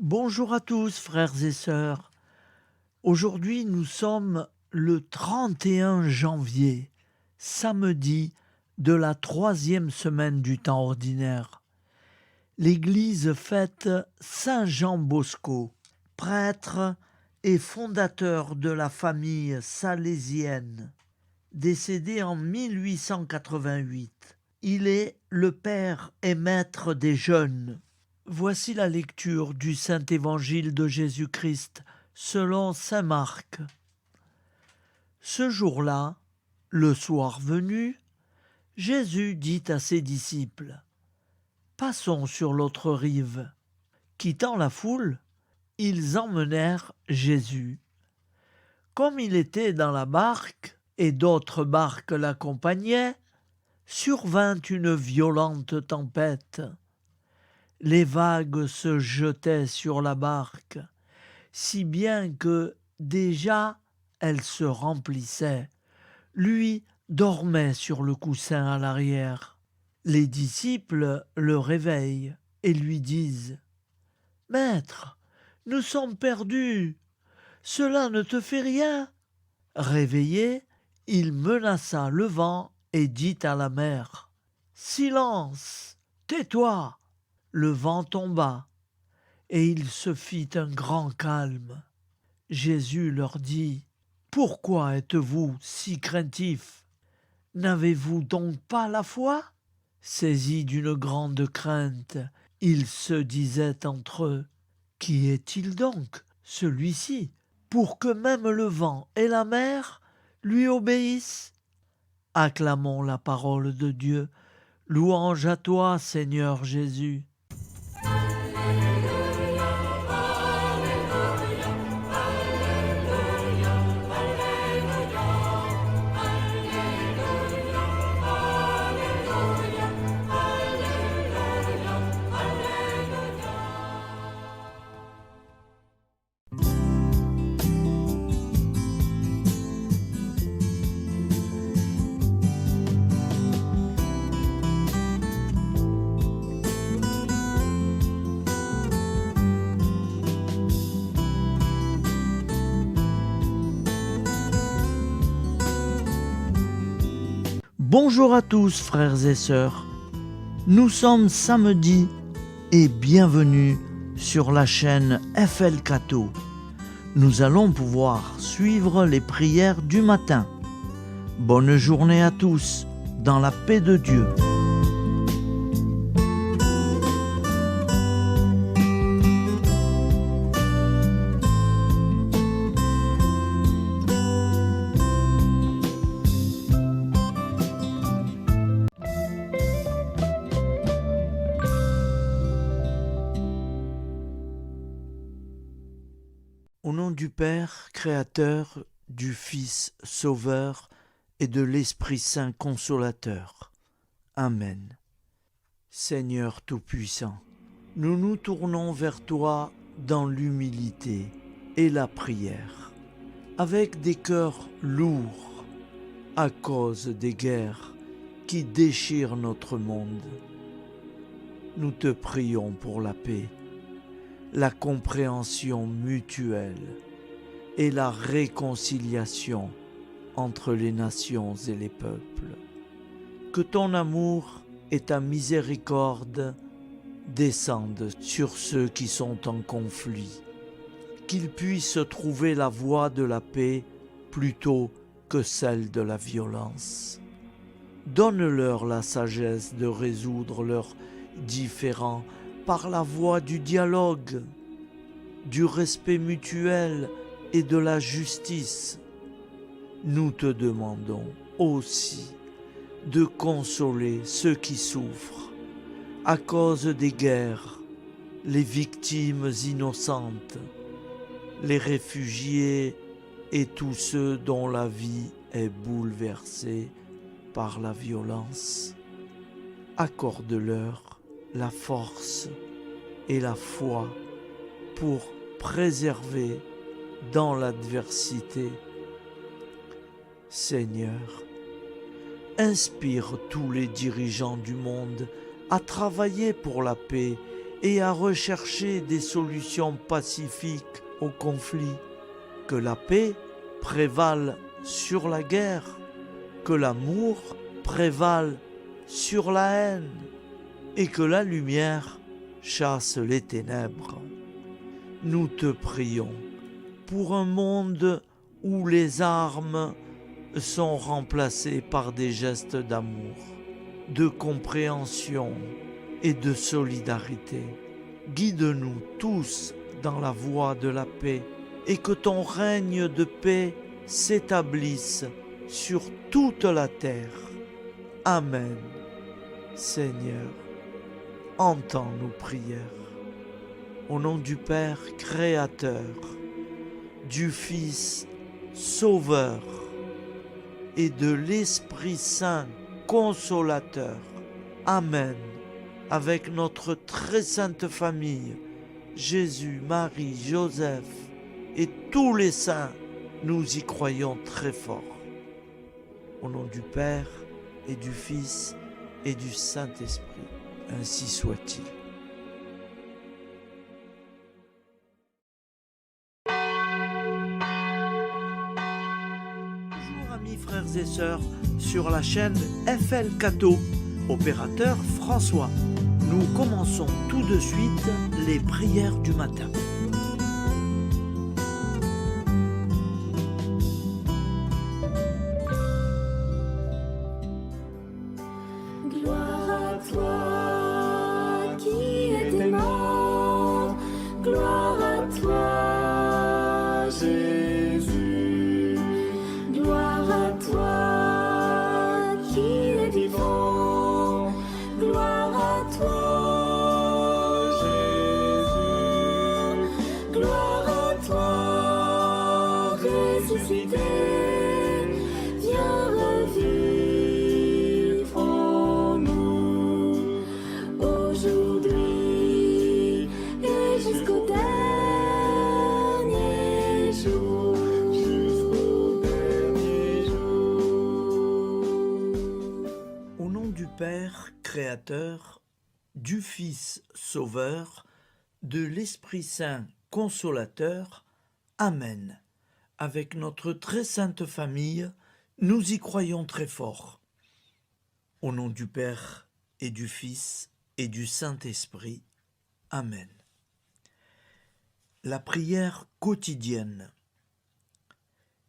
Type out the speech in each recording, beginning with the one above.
Bonjour à tous, frères et sœurs. Aujourd'hui, nous sommes le 31 janvier, samedi de la troisième semaine du temps ordinaire. L'Église fête Saint Jean Bosco, prêtre et fondateur de la famille salésienne, décédé en 1888. Il est le père et maître des jeunes. Voici la lecture du Saint Évangile de Jésus-Christ selon saint Marc. Ce jour-là, le soir venu, Jésus dit à ses disciples : « Passons sur l'autre rive. » Quittant la foule, ils emmenèrent Jésus. Comme il était dans la barque et d'autres barques l'accompagnaient, survint une violente tempête. Les vagues se jetaient sur la barque, si bien que déjà elle se remplissait. Lui dormait sur le coussin à l'arrière. Les disciples le réveillent et lui disent : « Maître, nous sommes perdus. Cela ne te fait rien ? » Réveillé, il menaça le vent et dit à la mer : « Silence, tais-toi !» Le vent tomba, et il se fit un grand calme. Jésus leur dit : « Pourquoi êtes-vous si craintifs ? N'avez-vous donc pas la foi ?» Saisis d'une grande crainte, ils se disaient entre eux : « Qui est-il donc, celui-ci, pour que même le vent et la mer lui obéissent ?» Acclamons la parole de Dieu. Louange à toi, Seigneur Jésus. Bonjour à tous, frères et sœurs. Nous sommes samedi et bienvenue sur la chaîne FL Cato. Nous allons pouvoir suivre les prières du matin. Bonne journée à tous, dans la paix de Dieu. Au nom du Père, Créateur, du Fils, Sauveur, et de l'Esprit Saint Consolateur. Amen. Seigneur Tout-Puissant, nous nous tournons vers toi dans l'humilité et la prière, avec des cœurs lourds, à cause des guerres qui déchirent notre monde. Nous te prions pour la paix, la compréhension mutuelle et la réconciliation entre les nations et les peuples. Que ton amour et ta miséricorde descendent sur ceux qui sont en conflit, qu'ils puissent trouver la voie de la paix plutôt que celle de la violence. Donne-leur la sagesse de résoudre leurs différends par la voie du dialogue, du respect mutuel et de la justice. Nous te demandons aussi de consoler ceux qui souffrent à cause des guerres, les victimes innocentes, les réfugiés et tous ceux dont la vie est bouleversée par la violence. Accorde-leur la force et la foi pour préserver dans l'adversité. Seigneur, inspire tous les dirigeants du monde à travailler pour la paix et à rechercher des solutions pacifiques aux conflits. Que la paix prévale sur la guerre, que l'amour prévale sur la haine et que la lumière chasse les ténèbres. Nous te prions pour un monde où les armes sont remplacées par des gestes d'amour, de compréhension et de solidarité. Guide-nous tous dans la voie de la paix et que ton règne de paix s'établisse sur toute la terre. Amen. Seigneur, entends nos prières. Au nom du Père Créateur, du Fils Sauveur et de l'Esprit Saint Consolateur. Amen. Avec notre très sainte famille, Jésus, Marie, Joseph et tous les saints, nous y croyons très fort. Au nom du Père et du Fils et du Saint-Esprit, ainsi soit-il. Bonjour amis frères et sœurs sur la chaîne FL Cato, opérateur François. Nous commençons tout de suite les prières du matin. Gloire à toi qui es mort, gloire à toi Jésus, gloire à toi qui es vivant, gloire à toi Jésus, gloire à toi ressuscité, viens revivre en nous aujourd'hui et jusqu'au dernier jour, jusqu'au dernier jour. Au nom du Père Créateur, du Fils Sauveur, de l'Esprit Saint Consolateur. Amen. Avec notre très sainte famille, nous y croyons très fort. Au nom du Père et du Fils et du Saint-Esprit. Amen. La prière quotidienne.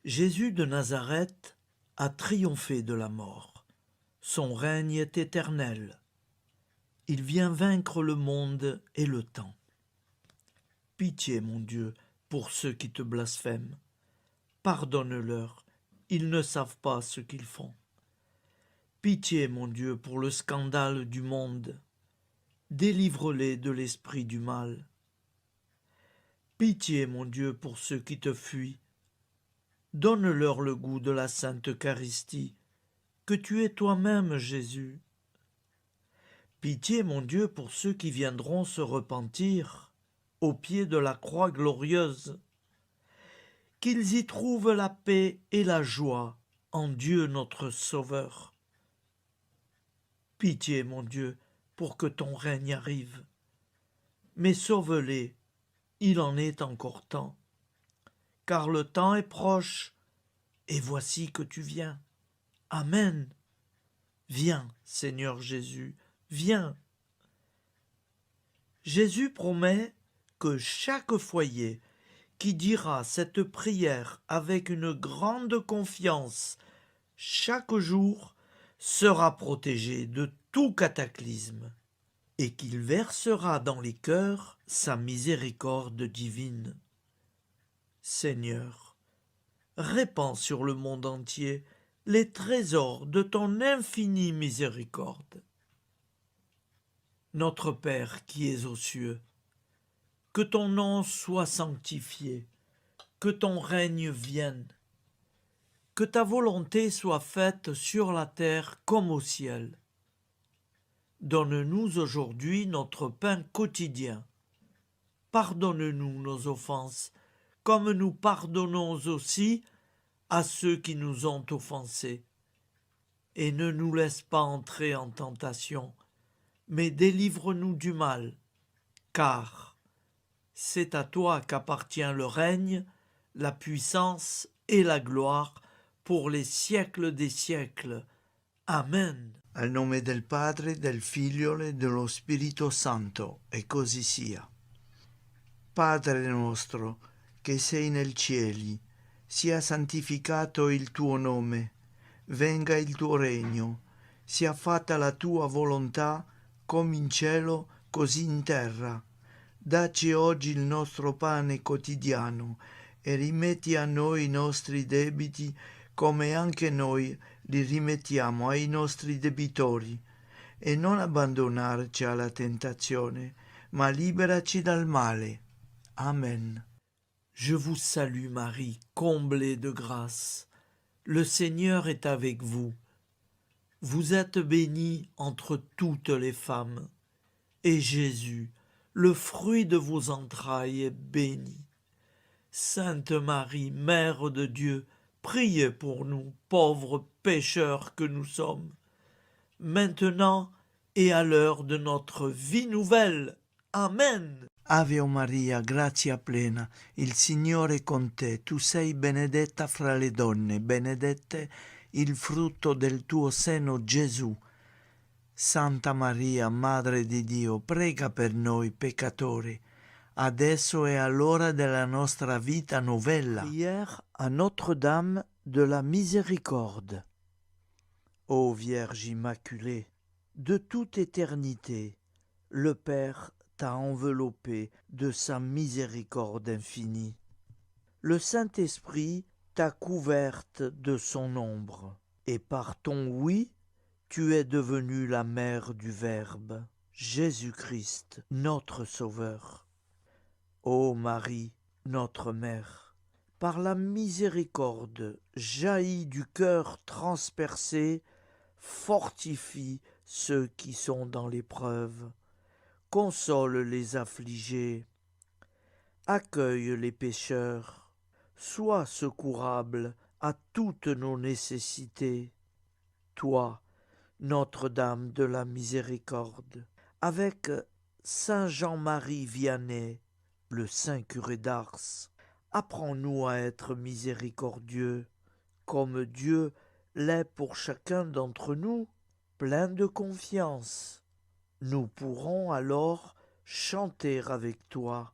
Jésus de Nazareth a triomphé de la mort. Son règne est éternel. Il vient vaincre le monde et le temps. Pitié, mon Dieu, pour ceux qui te blasphèment. Pardonne-leur, ils ne savent pas ce qu'ils font. Pitié, mon Dieu, pour le scandale du monde. Délivre-les de l'esprit du mal. Pitié, mon Dieu, pour ceux qui te fuient. Donne-leur le goût de la sainte Eucharistie, que tu es toi-même, Jésus. Pitié, mon Dieu, pour ceux qui viendront se repentir au pied de la croix glorieuse, qu'ils y trouvent la paix et la joie en Dieu notre Sauveur. Pitié, mon Dieu, pour que ton règne arrive. Mais sauve-les, il en est encore temps, car le temps est proche, et voici que tu viens. Amen. Viens, Seigneur Jésus, viens. Jésus promet que chaque foyer qui dira cette prière avec une grande confiance chaque jour sera protégé de tout cataclysme et qu'il versera dans les cœurs sa miséricorde divine. Seigneur, répands sur le monde entier les trésors de ton infinie miséricorde. Notre Père qui es aux cieux, que ton nom soit sanctifié, que ton règne vienne, que ta volonté soit faite sur la terre comme au ciel. Donne-nous aujourd'hui notre pain quotidien. Pardonne-nous nos offenses, comme nous pardonnons aussi à ceux qui nous ont offensés. Et ne nous laisse pas entrer en tentation, mais délivre-nous du mal. car c'est à toi qu'appartient le règne, la puissance et la gloire pour les siècles des siècles. Amen. Al nome del Padre, del Figlio e dello Spirito Santo, e così sia. Padre nostro, che sei nel cieli, sia santificato il tuo nome, venga il tuo regno, sia fatta la tua volontà, come in cielo, così in terra. Dacci oggi il nostro pane quotidiano e rimetti a noi i nostri debiti, come anche noi li rimettiamo ai nostri debitori, e non abbandonarci alla tentazione, ma liberaci dal male. Amen. Je vous salue Marie, comblée de grâce. Le Seigneur est avec vous. Vous êtes bénie entre toutes les femmes, et Jésus, le fruit de vos entrailles, est béni. Sainte Marie, Mère de Dieu, priez pour nous, pauvres pécheurs que nous sommes, maintenant et à l'heure de notre vie nouvelle. Amen. Ave Maria, grazia plena, il Signore è con te, tu sei benedetta fra le donne, benedetto il frutto del tuo seno, Gesù. Santa Maria, Madre di Dio, prega per noi peccatori, adesso e all'ora della nostra vita novella. Prière à Notre-Dame de la Miséricorde. Ô Vierge Immaculée, De toute éternité, le Père t'a enveloppé de sa miséricorde infinie. Le Saint-Esprit t'a couverte de son ombre, et par ton oui, tu es devenue la mère du Verbe, Jésus-Christ, notre Sauveur. Ô Marie, notre Mère, par la miséricorde jaillie du cœur transpercé, fortifie ceux qui sont dans l'épreuve, console les affligés, accueille les pécheurs, sois secourable à toutes nos nécessités. Toi, Notre-Dame de la Miséricorde, avec Saint Jean-Marie Vianney, le Saint curé d'Ars, apprends-nous à être miséricordieux, comme Dieu l'est pour chacun d'entre nous, plein de confiance. Nous pourrons alors chanter avec toi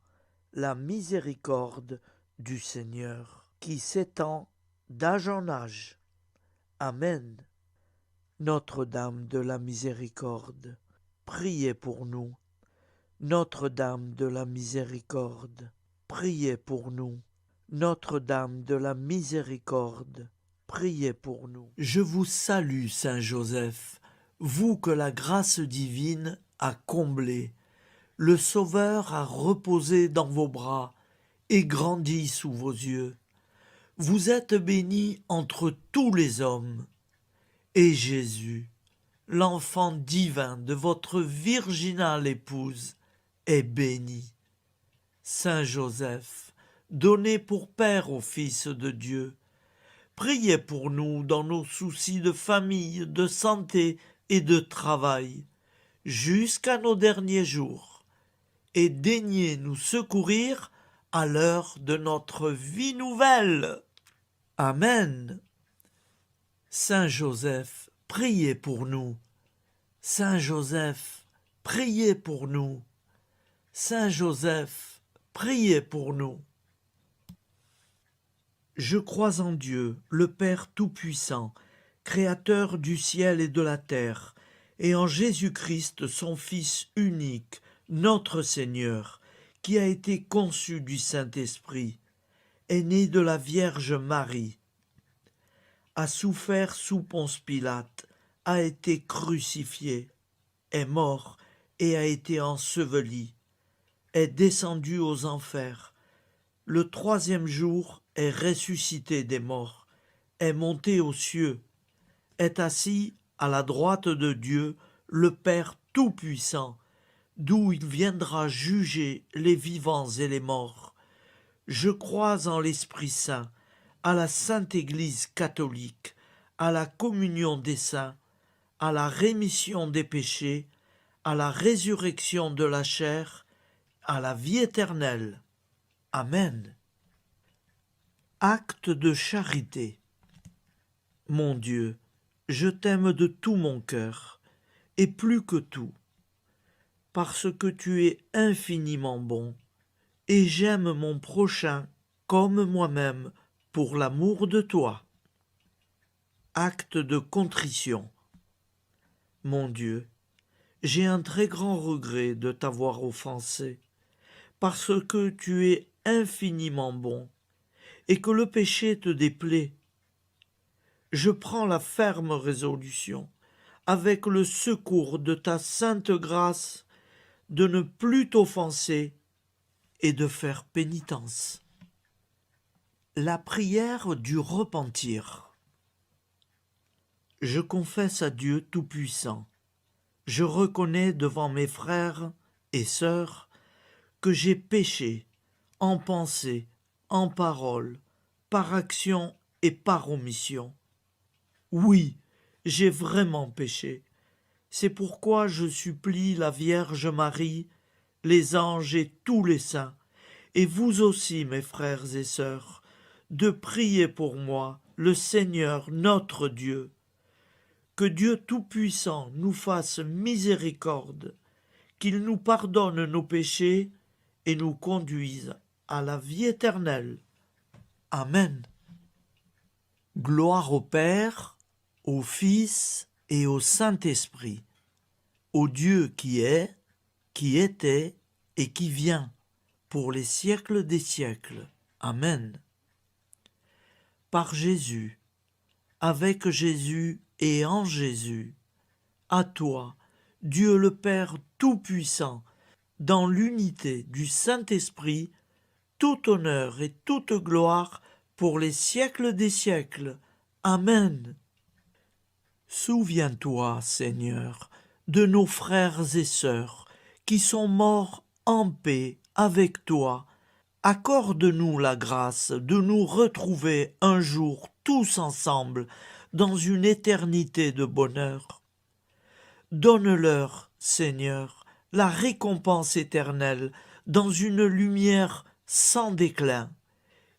la miséricorde du Seigneur, qui s'étend d'âge en âge. Amen. Notre-Dame de la Miséricorde, priez pour nous. Notre-Dame de la Miséricorde, priez pour nous. Notre-Dame de la Miséricorde, priez pour nous. Je vous salue, Saint Joseph, vous que la grâce divine a comblé. Le Sauveur a reposé dans vos bras et grandi sous vos yeux. Vous êtes bénie entre tous les hommes. Et Jésus, l'enfant divin de votre virginale épouse, est béni. Saint Joseph, donné pour Père au Fils de Dieu, priez pour nous dans nos soucis de famille, de santé et de travail, jusqu'à nos derniers jours, et daignez nous secourir à l'heure de notre vie nouvelle. Amen. Saint Joseph, priez pour nous. Saint Joseph, priez pour nous. Saint Joseph, priez pour nous. Je crois en Dieu, le Père Tout-Puissant, Créateur du ciel et de la terre, et en Jésus-Christ, son Fils unique, notre Seigneur, qui a été conçu du Saint-Esprit, est né de la Vierge Marie, a souffert sous Ponce Pilate, a été crucifié, est mort et a été enseveli, est descendu aux enfers, le troisième jour est ressuscité des morts, est monté aux cieux, est assis à la droite de Dieu, le Père Tout-Puissant, d'où il viendra juger les vivants et les morts. Je crois en l'Esprit Saint, à la Sainte Église catholique, à la communion des saints, à la rémission des péchés, à la résurrection de la chair à la vie éternelle. Amen. Acte de charité. Mon Dieu, je t'aime de tout mon cœur, et plus que tout, parce que tu es infiniment bon, et j'aime mon prochain comme moi-même pour l'amour de toi. Acte de contrition. Mon Dieu, j'ai un très grand regret de t'avoir offensé, parce que tu es infiniment bon, et que le péché te déplaît. Je prends la ferme résolution, avec le secours de ta sainte grâce, de ne plus t'offenser et de faire pénitence. La prière du repentir. Je confesse à Dieu Tout-Puissant. Je reconnais devant mes frères et sœurs que j'ai péché en pensée, en parole, par action et par omission. Oui, j'ai vraiment péché. C'est pourquoi je supplie la Vierge Marie, les anges et tous les saints, et vous aussi, mes frères et sœurs, de prier pour moi, le Seigneur notre Dieu. Que Dieu Tout-Puissant nous fasse miséricorde, qu'il nous pardonne nos péchés et nous conduise à la vie éternelle. Amen. Gloire au Père, au Fils et au Saint-Esprit, au Dieu qui est, qui était et qui vient, pour les siècles des siècles. Amen. Par Jésus, avec Jésus et en Jésus, à toi, Dieu le Père Tout-Puissant, dans l'unité du Saint-Esprit, tout honneur et toute gloire pour les siècles des siècles. Amen. Souviens-toi, Seigneur, de nos frères et sœurs qui sont morts en paix avec toi. Accorde-nous la grâce de nous retrouver un jour tous ensemble dans une éternité de bonheur. Donne-leur, Seigneur, la récompense éternelle dans une lumière sans déclin.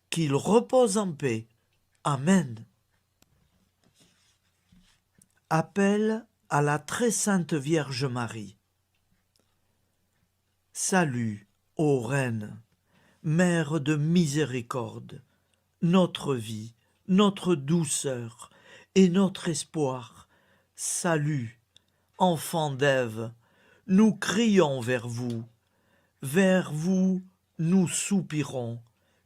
Qu'ils reposent en paix. Amen. Appel à la très sainte Vierge Marie. Salut, ô Reine, Mère de miséricorde, notre vie, notre douceur et notre espoir. Salut, enfant d'Ève, nous crions vers vous nous soupirons,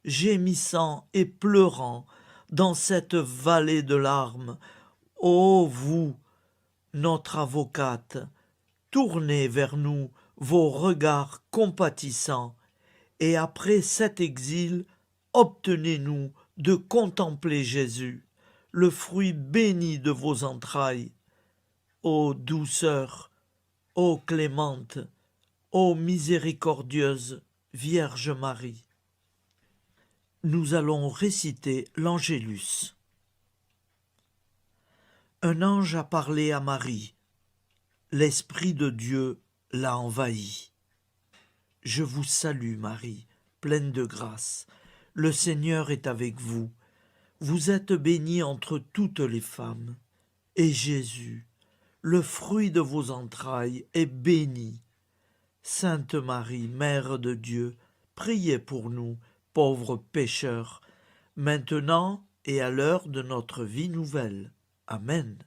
gémissant et pleurant dans cette vallée de larmes. Ô vous, notre avocate, tournez vers nous vos regards compatissants, et après cet exil, obtenez-nous de contempler Jésus, le fruit béni de vos entrailles. Ô douceur, ô clémente, ô miséricordieuse Vierge Marie. Nous allons réciter l'Angélus. Un ange a parlé à Marie. L'Esprit de Dieu l'a envahi. Je vous salue, Marie, pleine de grâce. Le Seigneur est avec vous. Vous êtes bénie entre toutes les femmes. Et Jésus, le fruit de vos entrailles, est béni. Sainte Marie, Mère de Dieu, priez pour nous, pauvres pécheurs, maintenant et à l'heure de notre vie nouvelle. Amen.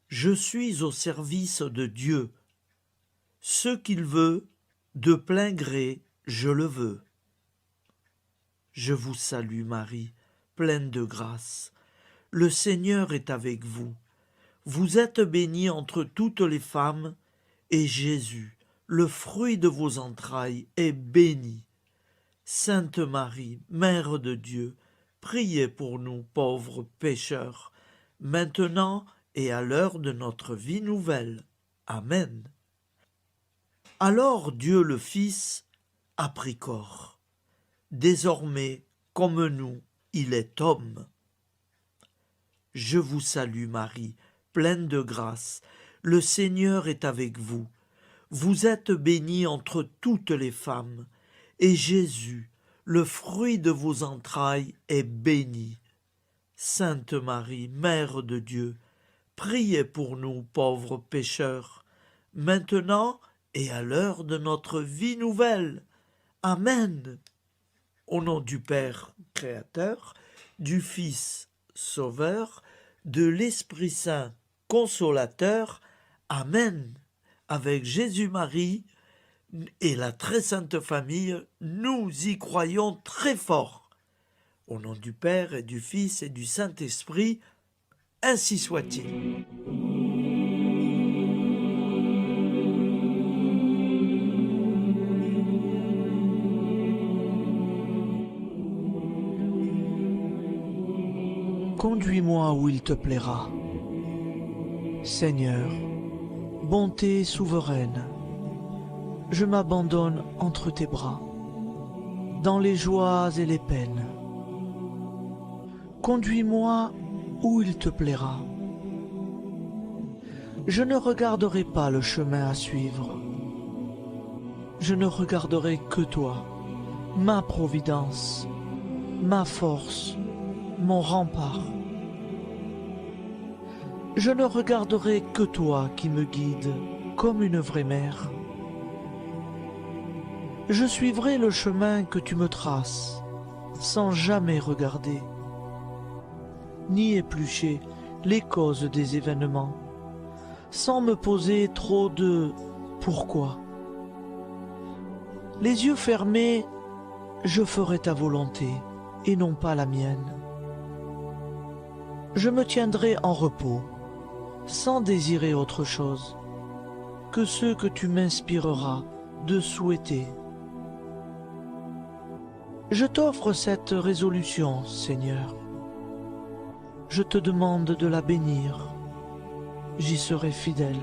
Je suis au service de Dieu. Ce qu'il veut, de plein gré, je le veux. Je vous salue, Marie, pleine de grâce. Le Seigneur est avec vous. Vous êtes bénie entre toutes les femmes, et Jésus, le fruit de vos entrailles, est béni. Sainte Marie, Mère de Dieu, priez pour nous pauvres pécheurs, maintenant et à l'heure de notre vie nouvelle. Amen. Alors Dieu le Fils a pris corps. Désormais, comme nous, il est homme. Je vous salue Marie, pleine de grâce. Le Seigneur est avec vous. vous êtes bénie entre toutes les femmes, et Jésus, le fruit de vos entrailles, est béni. Sainte Marie, Mère de Dieu, priez pour nous pauvres pécheurs, maintenant et à l'heure de notre vie nouvelle. Amen. Au nom du Père Créateur, du Fils Sauveur, de l'Esprit Saint Consolateur. Amen. Avec Jésus-Marie et la très sainte famille, nous y croyons très fort. Au nom du Père et du Fils et du Saint-Esprit, ainsi soit-il. Conduis-moi où il te plaira. Seigneur, bonté souveraine, je m'abandonne entre tes bras, dans les joies et les peines. Conduis-moi où il te plaira. Je ne regarderai pas le chemin à suivre. Je ne regarderai que toi, ma providence, ma force, mon rempart. Je ne regarderai que toi qui me guides comme une vraie mère. Je suivrai le chemin que tu me traces, sans jamais regarder, ni éplucher les causes des événements, sans me poser trop de « pourquoi ». Les yeux fermés, je ferai ta volonté et non pas la mienne. Je me tiendrai en repos, sans désirer autre chose que ce que tu m'inspireras de souhaiter. Je t'offre cette résolution, Seigneur. Je te demande de la bénir. J'y serai fidèle.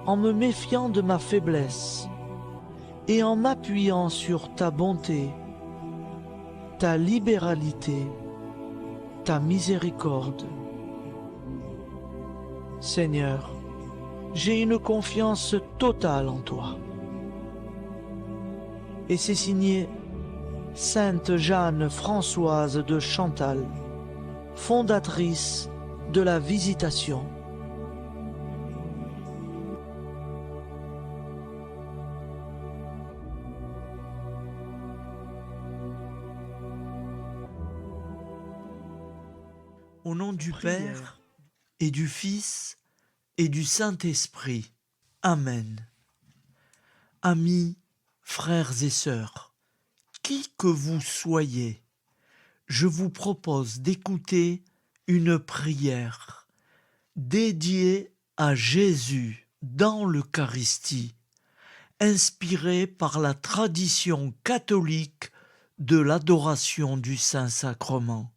En me méfiant de ma faiblesse et en m'appuyant sur ta bonté, ta libéralité, ta miséricorde. Seigneur, j'ai une confiance totale en toi. Et c'est signé Sainte Jeanne Françoise de Chantal, fondatrice de la Visitation. Au nom du Père et du Fils et du Saint-Esprit. Amen. Amis, frères et sœurs, qui que vous soyez, je vous propose d'écouter une prière dédiée à Jésus dans l'Eucharistie, inspirée par la tradition catholique de l'adoration du Saint-Sacrement.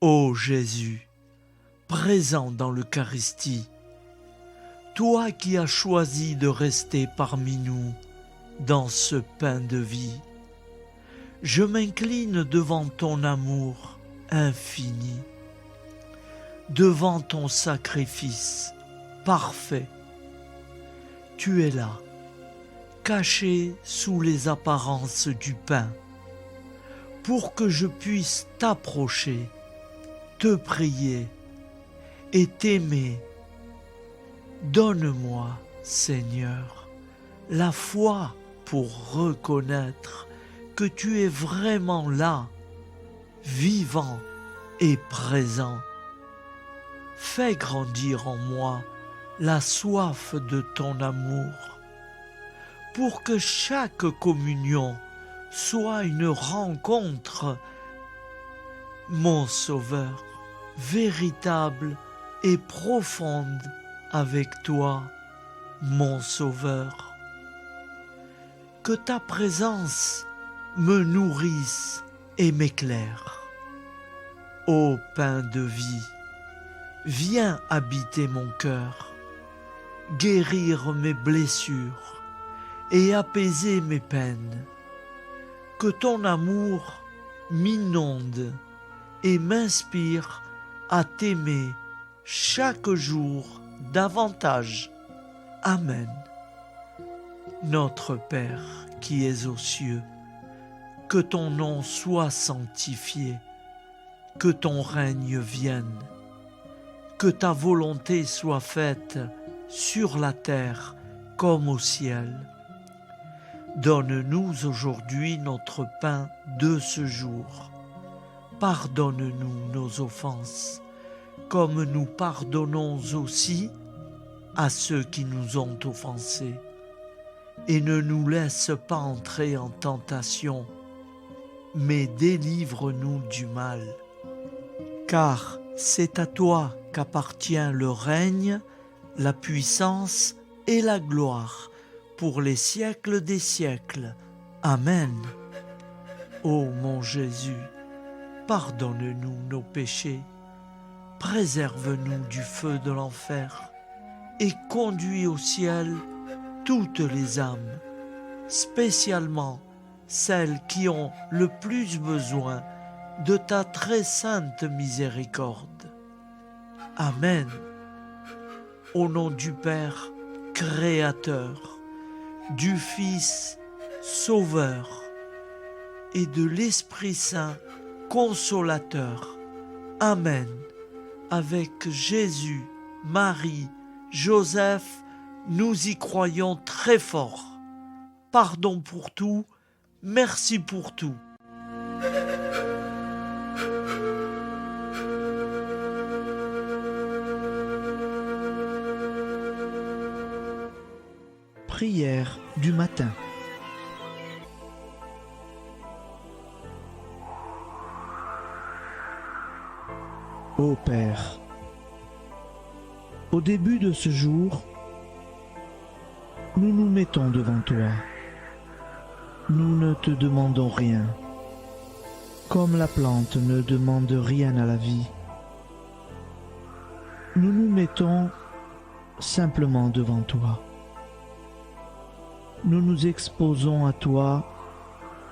Ô Jésus, présent dans l'Eucharistie, toi qui as choisi de rester parmi nous dans ce pain de vie, je m'incline devant ton amour infini, devant ton sacrifice parfait. Tu es là, caché sous les apparences du pain, pour que je puisse t'approcher, te prier et t'aimer. Donne-moi, Seigneur, la foi pour reconnaître que tu es vraiment là, vivant et présent. Fais grandir en moi la soif de ton amour, pour que chaque communion soit une rencontre, mon Sauveur, véritable et profonde avec toi, mon Sauveur. Que ta présence me nourrisse et m'éclaire. Ô pain de vie, viens habiter mon cœur, guérir mes blessures et apaiser mes peines. Que ton amour m'inonde et m'inspire à t'aimer chaque jour davantage. Amen. Notre Père qui es aux cieux, que ton nom soit sanctifié, que ton règne vienne, que ta volonté soit faite sur la terre comme au ciel. Donne-nous aujourd'hui notre pain de ce jour. Pardonne-nous nos offenses, comme nous pardonnons aussi à ceux qui nous ont offensés. Et ne nous laisse pas entrer en tentation, mais délivre-nous du mal. Car c'est à toi qu'appartient le règne, la puissance et la gloire pour les siècles des siècles. Amen. Ô mon Jésus, pardonne-nous nos péchés, préserve-nous du feu de l'enfer et conduis au ciel toutes les âmes, spécialement celles qui ont le plus besoin de ta très sainte miséricorde. Amen. Au nom du Père Créateur, du Fils Sauveur et de l'Esprit Saint Consolateur. Amen. Avec Jésus, Marie, Joseph, nous y croyons très fort. Pardon pour tout, merci pour tout. Prière du matin. Ô Père, au début de ce jour, nous nous mettons devant toi. Nous ne te demandons rien, comme la plante ne demande rien à la vie. Nous nous mettons simplement devant toi. Nous nous exposons à toi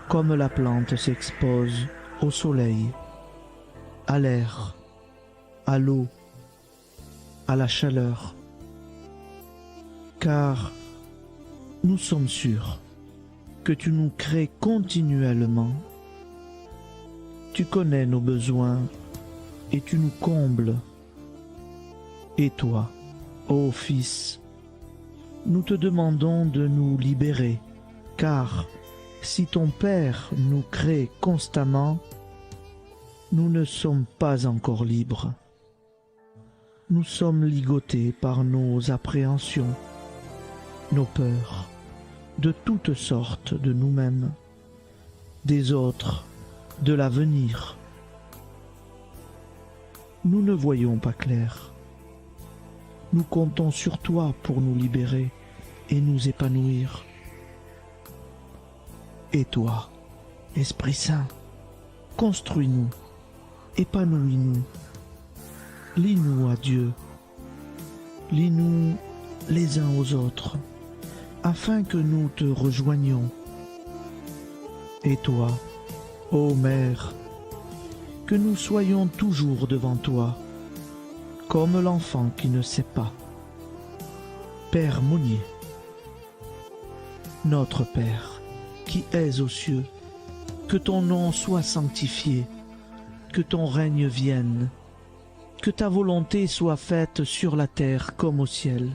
comme la plante s'expose au soleil, à l'air, à l'eau, à la chaleur. Car nous sommes sûrs que tu nous crées continuellement. Tu connais nos besoins et tu nous combles. Et toi, ô Fils, nous te demandons de nous libérer, car si ton Père nous crée constamment, nous ne sommes pas encore libres. Nous sommes ligotés par nos appréhensions, nos peurs, de toutes sortes de nous-mêmes, des autres, de l'avenir. Nous ne voyons pas clair. Nous comptons sur toi pour nous libérer et nous épanouir. Et toi, Esprit Saint, construis-nous, épanouis-nous, lie-nous à Dieu, lie-nous les uns aux autres, afin que nous te rejoignions. Et toi, ô Mère, que nous soyons toujours devant toi, comme l'enfant qui ne sait pas. Père Monnier, notre Père, qui es aux cieux, que ton nom soit sanctifié, que ton règne vienne, que ta volonté soit faite sur la terre comme au ciel.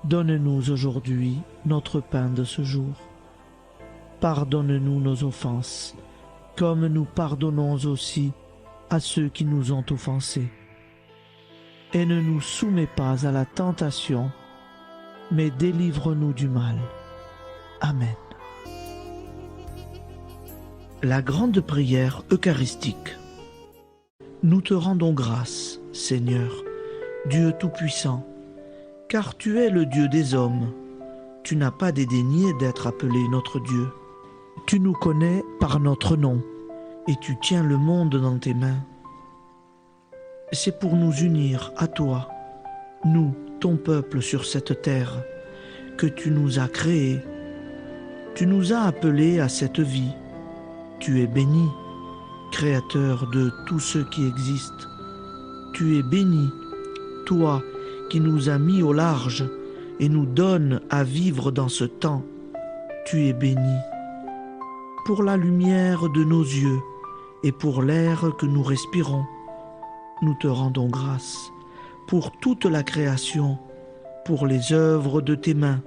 Donne-nous aujourd'hui notre pain de ce jour. Pardonne-nous nos offenses, comme nous pardonnons aussi à ceux qui nous ont offensés. Et ne nous soumets pas à la tentation, mais délivre-nous du mal. Amen. La grande prière eucharistique. Nous te rendons grâce, Seigneur, Dieu Tout-Puissant, car tu es le Dieu des hommes. Tu n'as pas dédaigné d'être appelé notre Dieu. Tu nous connais par notre nom, et tu tiens le monde dans tes mains. C'est pour nous unir à toi, nous, ton peuple sur cette terre, que tu nous as créés. Tu nous as appelés à cette vie. Tu es béni, Créateur de tout ce qui existe. Tu es béni, toi qui nous as mis au large et nous donne à vivre dans ce temps. Tu es béni. Pour la lumière de nos yeux et pour l'air que nous respirons, nous te rendons grâce. Pour toute la création, pour les œuvres de tes mains,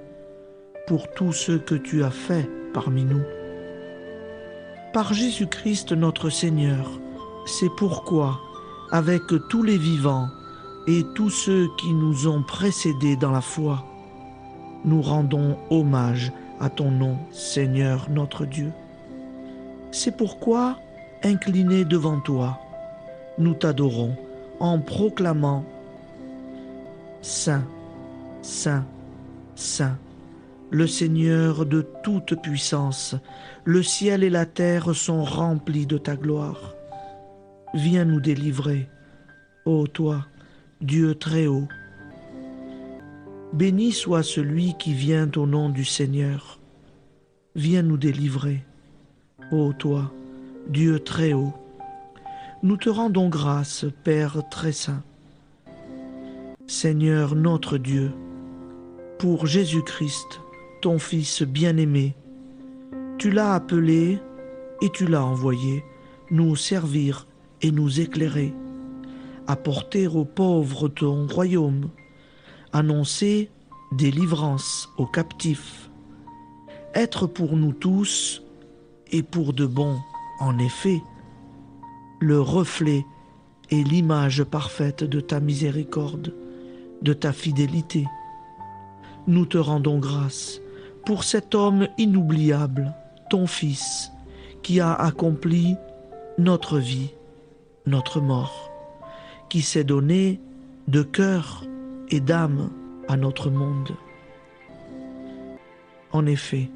pour tout ce que tu as fait parmi nous. Par Jésus-Christ notre Seigneur, c'est pourquoi, avec tous les vivants et tous ceux qui nous ont précédés dans la foi, nous rendons hommage à ton nom, Seigneur notre Dieu. C'est pourquoi, inclinés devant toi, nous t'adorons en proclamant « Saint, Saint, Saint ». Le Seigneur de toute puissance, le ciel et la terre sont remplis de ta gloire. Viens nous délivrer, ô toi, Dieu très haut. Béni soit celui qui vient au nom du Seigneur. Viens nous délivrer, ô toi, Dieu très haut. Nous te rendons grâce, Père très saint. Seigneur notre Dieu, pour Jésus-Christ, ton Fils bien-aimé, tu l'as appelé et tu l'as envoyé nous servir et nous éclairer, apporter aux pauvres ton royaume, annoncer délivrance aux captifs, être pour nous tous et pour de bon, en effet, le reflet et l'image parfaite de ta miséricorde, de ta fidélité. Nous te rendons grâce pour cet homme inoubliable, ton Fils, qui a accompli notre vie, notre mort, qui s'est donné de cœur et d'âme à notre monde. En effet,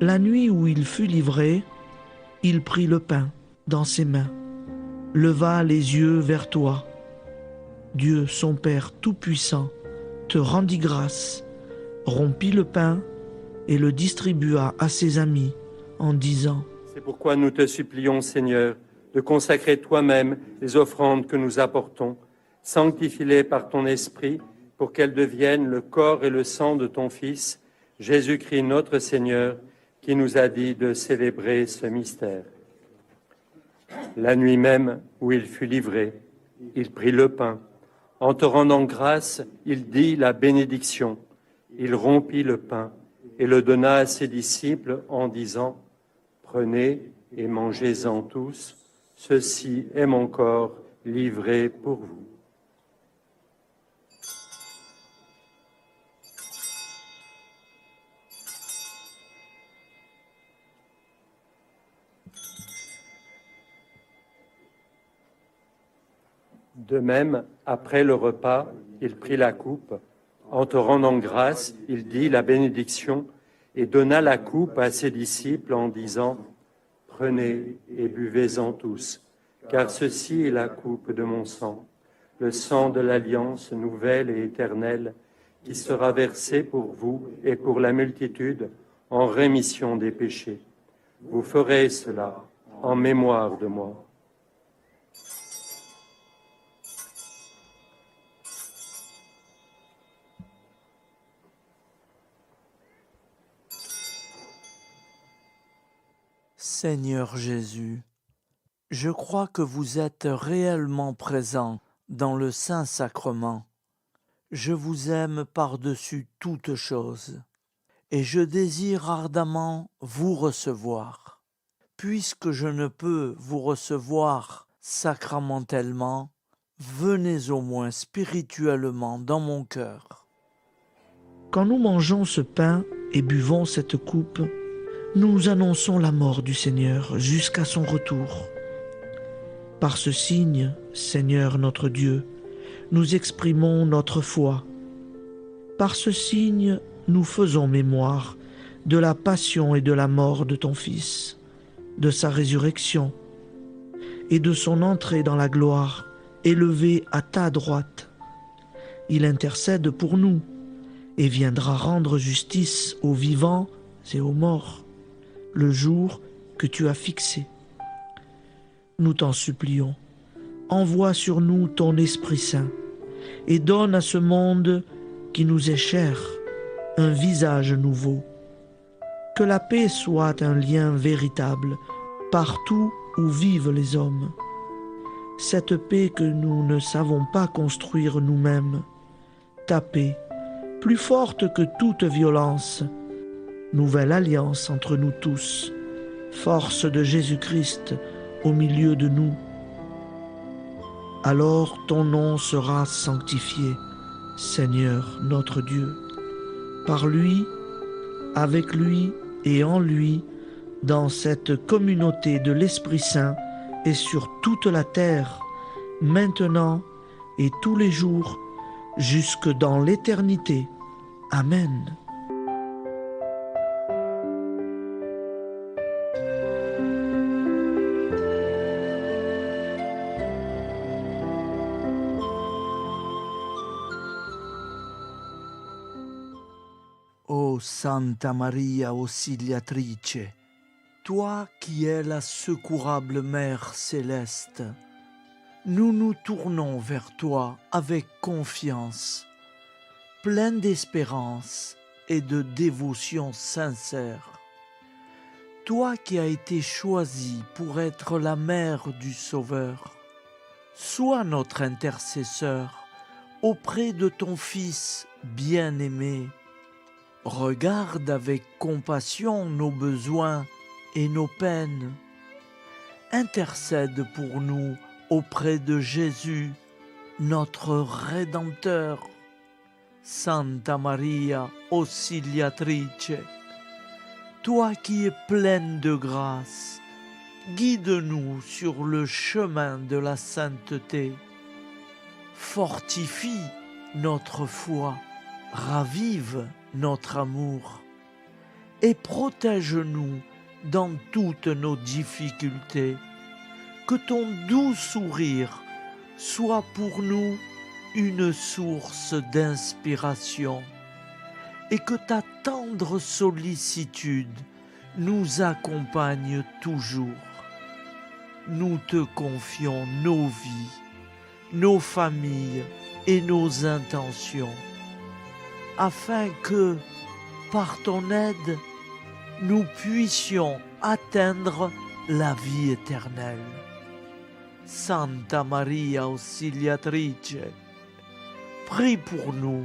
la nuit où il fut livré, il prit le pain dans ses mains, leva les yeux vers toi. Dieu, son Père Tout-Puissant, te rendit grâce, rompit le pain et le distribua à ses amis en disant : C'est pourquoi nous te supplions, Seigneur, de consacrer toi-même les offrandes que nous apportons. Sanctifie-les par ton Esprit pour qu'elles deviennent le corps et le sang de ton Fils, Jésus-Christ notre Seigneur, qui nous a dit de célébrer ce mystère. La nuit même où il fut livré, il prit le pain. En te rendant grâce, il dit la bénédiction. Il rompit le pain et le donna à ses disciples en disant : Prenez et mangez-en tous, ceci est mon corps livré pour vous. De même, après le repas, il prit la coupe. En te rendant grâce, il dit la bénédiction et donna la coupe à ses disciples en disant : Prenez et buvez-en tous, car ceci est la coupe de mon sang, le sang de l'alliance nouvelle et éternelle, qui sera versé pour vous et pour la multitude en rémission des péchés. Vous ferez cela en mémoire de moi. Seigneur Jésus, je crois que vous êtes réellement présent dans le Saint-Sacrement. Je vous aime par-dessus toute chose et je désire ardemment vous recevoir. Puisque je ne peux vous recevoir sacramentellement, venez au moins spirituellement dans mon cœur. Quand nous mangeons ce pain et buvons cette coupe, nous annonçons la mort du Seigneur jusqu'à son retour. Par ce signe, Seigneur notre Dieu, nous exprimons notre foi. Par ce signe, nous faisons mémoire de la passion et de la mort de ton Fils, de sa résurrection et de son entrée dans la gloire, élevé à ta droite. Il intercède pour nous et viendra rendre justice aux vivants et aux morts, le jour que tu as fixé. Nous t'en supplions, envoie sur nous ton Esprit Saint et donne à ce monde qui nous est cher un visage nouveau. Que la paix soit un lien véritable partout où vivent les hommes. Cette paix que nous ne savons pas construire nous-mêmes. Ta paix, plus forte que toute violence. Nouvelle alliance entre nous tous. Force de Jésus-Christ au milieu de nous. Alors ton nom sera sanctifié, Seigneur notre Dieu. Par lui, avec lui et en lui, dans cette communauté de l'Esprit Saint et sur toute la terre, maintenant et tous les jours, jusque dans l'éternité. Amen. Ô Santa Maria Auxiliatrice, toi qui es la secourable Mère céleste, nous nous tournons vers toi avec confiance, plein d'espérance et de dévotion sincère. Toi qui as été choisie pour être la mère du Sauveur, sois notre intercesseur auprès de ton Fils bien-aimé. Regarde avec compassion nos besoins et nos peines. Intercède pour nous auprès de Jésus, notre Rédempteur. Santa Maria Auxiliatrice, toi qui es pleine de grâce, guide-nous sur le chemin de la sainteté. Fortifie notre foi, ravive notre amour et protège-nous dans toutes nos difficultés. Que ton doux sourire soit pour nous une source d'inspiration et que ta tendre sollicitude nous accompagne toujours. Nous te confions nos vies, nos familles et nos intentions, afin que, par ton aide, nous puissions atteindre la vie éternelle. Santa Maria Auxiliatrice, prie pour nous,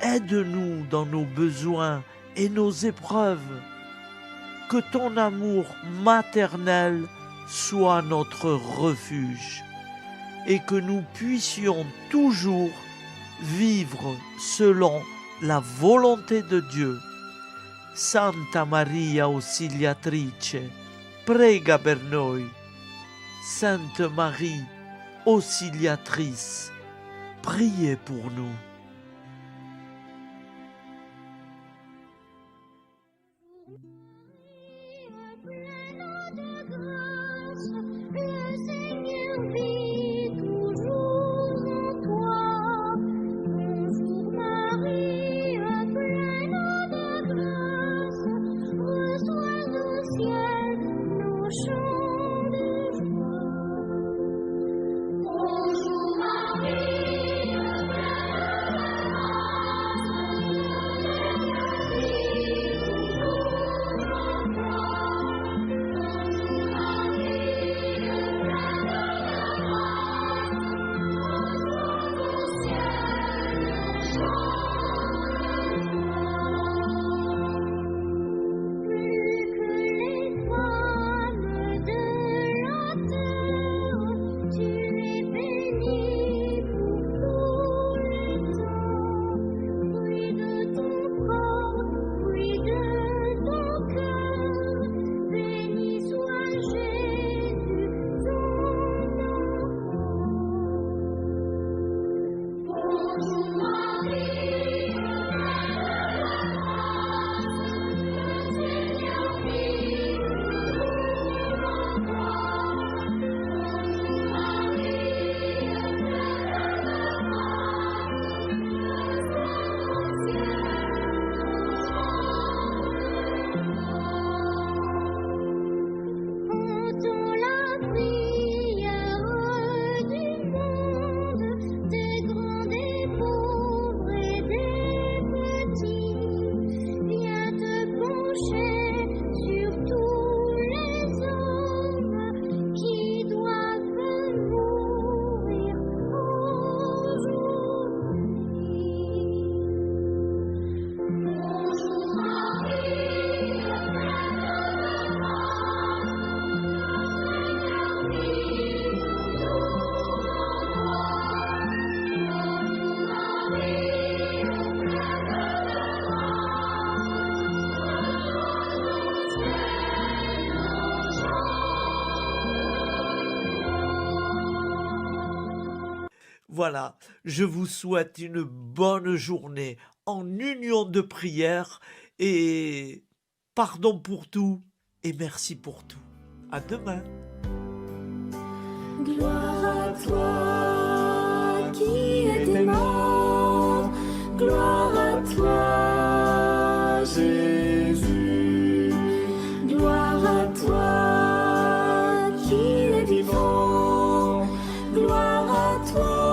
aide-nous dans nos besoins et nos épreuves, que ton amour maternel soit notre refuge et que nous puissions toujours vivre selon la volonté de Dieu. Santa Maria Auxiliatrice, prega per noi. Sainte Marie, Auxiliatrice, priez pour nous. Le Seigneur vit toujours en toi. Bonjour Marie, pleine de grâce, reçois au ciel nos chants de joie. Bonjour Marie, pleine Voilà, je vous souhaite une bonne journée en union de prière et pardon pour tout et merci pour tout. À demain. Gloire à toi qui es mort, gloire à toi Jésus, gloire à toi qui es vivant, gloire à toi